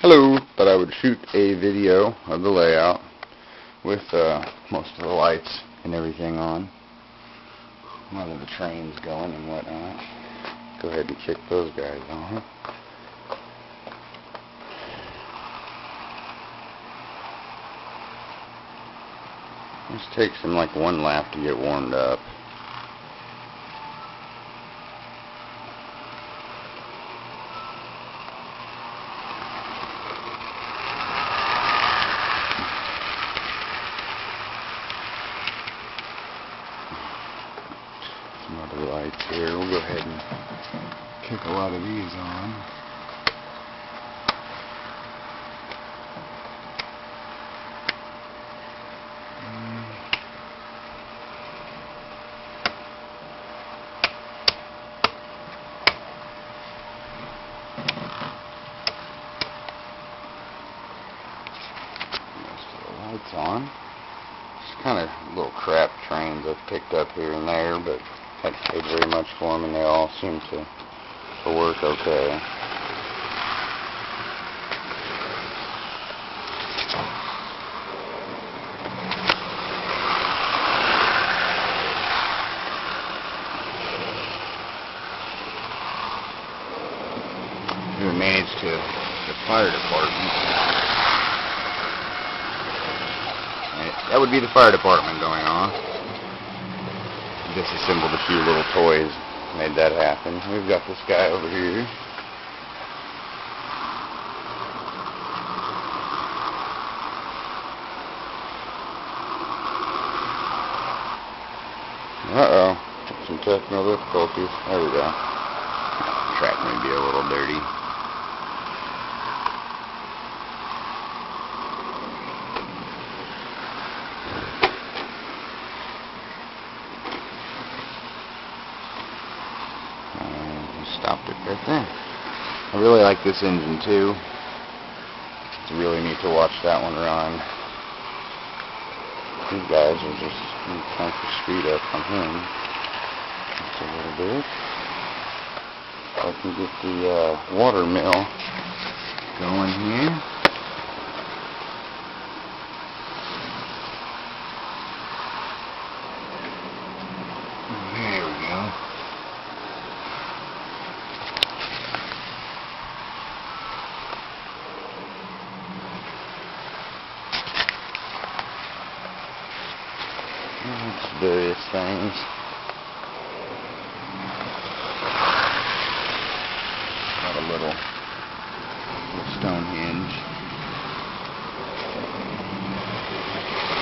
Hello, thought I would shoot a video of the layout with most of the lights and everything on. A lot of the trains going and whatnot. Go ahead and kick those guys on. This takes them like one lap to get warmed up. Some other lights here. We'll go ahead and kick a lot of these on. Lights on. Just kind of little crap trains I've picked up here and there, but hadn't paid very much for them, and they all seem to work okay. We managed to the fire department. That would be the fire department going on. Disassembled a few little toys, made that happen. We've got this guy over here. Uh-oh, some technical difficulties. There we go. Track may be a little dirty. Stopped it right there. I really like this engine too. It's really neat to watch that one run. These guys are just trying to speed up on him just a little bit. I can get the water mill going here. There we go. Various things. Got a little Stonehenge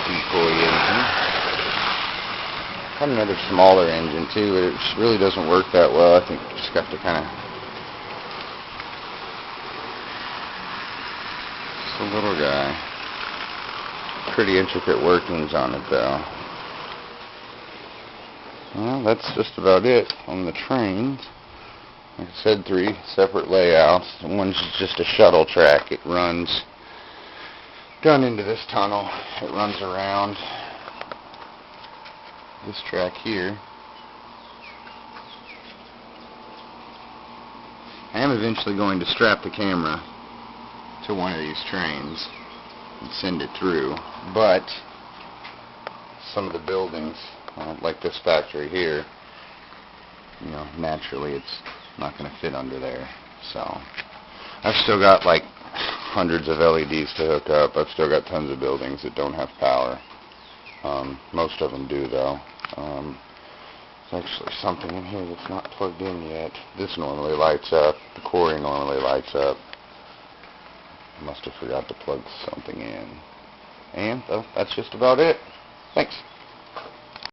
decoy engine. Got another smaller engine too, but it really doesn't work that well. I think you just got to kind of, just a little guy. Pretty intricate workings on it though. Well, that's just about it on the trains. Like I said, 3 separate layouts. One's just a shuttle track. It runs down into this tunnel. It runs around this track here. I am eventually going to strap the camera to one of these trains and send it through, but some of the buildings, like this factory here, you know, naturally it's not going to fit under there. So I've still got like hundreds of LEDs to hook up. I've still got tons of buildings that don't have power. Most of them do though. There's actually something in here that's not plugged in yet. This normally lights up. The quarry normally lights up. I must have forgot to plug something in. And that's just about it. Thanks.